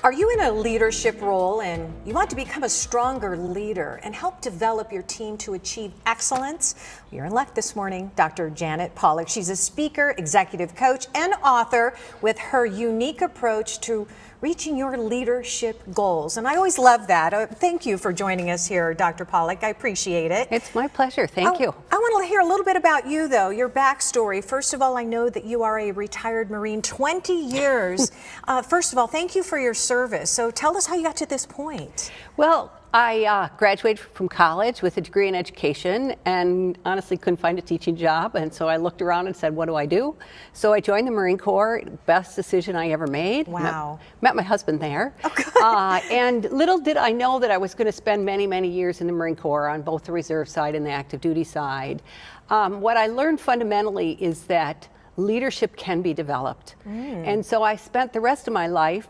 Are you in a leadership role and you want to become a stronger leader and help develop your team to achieve excellence? You're in luck this morning. Dr. Janet Polach. She's a speaker, executive coach, and author with her unique approach to reaching your leadership goals. And I always love that. Thank you for joining us here, Dr. Polach. I appreciate it. It's my pleasure. Thank you. I want to hear a little bit about you, though, your backstory. First of all, I know that you are a retired Marine, 20 years. First of all, thank you for your service. So tell us how you got to this point. Well, I graduated from college with a degree in education and honestly couldn't find a teaching job. And so I looked around and said, what do I do? So I joined the Marine Corps, best decision I ever made. Wow. Met my husband there. And little did I know that I was going to spend many, many years in the Marine Corps on both the reserve side and the active duty side. What I learned fundamentally is that leadership can be developed. And so I spent the rest of my life,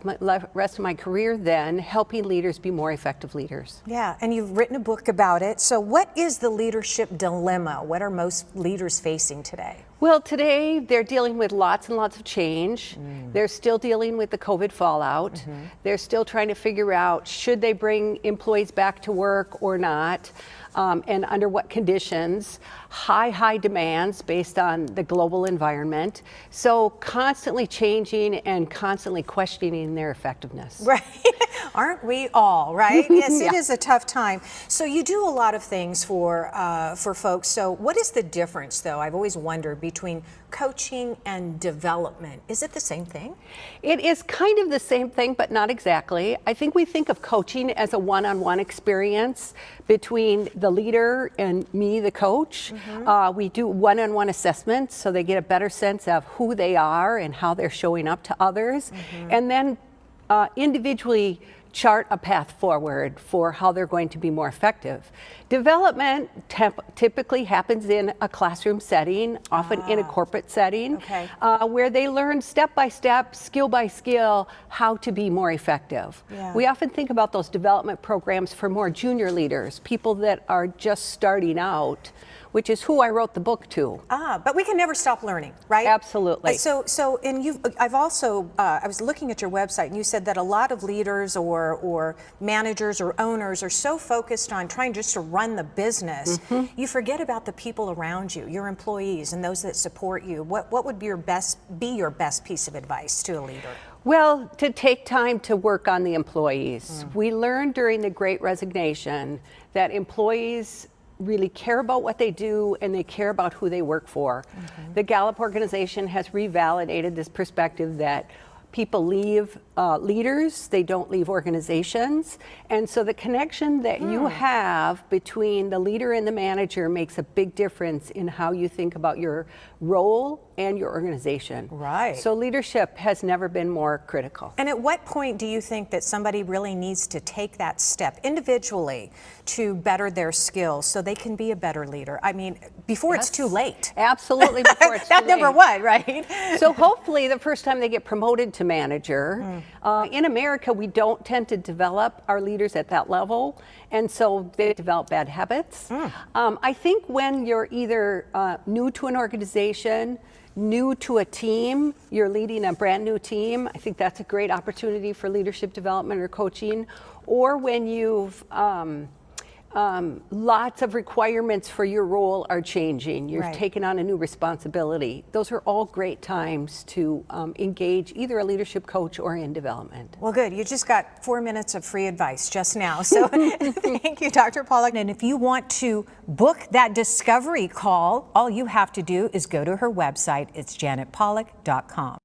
rest of my career then, helping leaders be more effective leaders. Yeah, and you've written a book about it. So what is the leadership dilemma? What are most leaders facing today? Well, today they're dealing with lots and lots of change. They're still dealing with the COVID fallout. They're still trying to figure out, should they bring employees back to work or not? And under what conditions, high demands based on the global environment. So constantly changing and constantly questioning their effectiveness. Right, aren't we all, right? Yes, Yeah. It is a tough time. So you do a lot of things for folks. So what is the difference, though? I've always wondered between coaching and development. Is it the same thing? It is kind of the same thing, but not exactly. I think we think of coaching as a one-on-one experience between the leader and me, the coach. We do one-on-one assessments so they get a better sense of who they are and how they're showing up to others. And then individually chart a path forward for how they're going to be more effective. Development typically happens in a classroom setting, often in a corporate setting, where they learn step by step, skill by skill, how to be more effective. We often think about those development programs for more junior leaders, people that are just starting out, which is who I wrote the book to. But we can never stop learning, right? Absolutely. I've also, I was looking at your website and you said that a lot of leaders or managers or owners are so focused on trying just to run the business, you forget about the people around you, your employees and those that support you. What would be your best piece of advice to a leader? Well, to take time to work on the employees. We learned during the Great Resignation that employees really care about what they do and they care about who they work for. The Gallup organization has revalidated this perspective that people leave leaders, they don't leave organizations. And so the connection that you have between the leader and the manager makes a big difference in how you think about your role and your organization. Right. So leadership has never been more critical. And at what point do you think that somebody really needs to take that step individually to better their skills so they can be a better leader? I mean, before it's too late. Absolutely, before it's too late. That's number one, right? So hopefully the first time they get promoted to manager, in America we don't tend to develop our leaders at that level, and so they develop bad habits. I think when you're either new to an organization, new to a team, you're leading a brand new team, I think that's a great opportunity for leadership development or coaching. Or when you've lots of requirements for your role are changing. You've taken on a new responsibility. Those are all great times to engage either a leadership coach or in development. Well, good. You just got 4 minutes of free advice just now. So thank you, Dr. Polach. And if you want to book that discovery call, all you have to do is go to her website. It's janetpolach.com.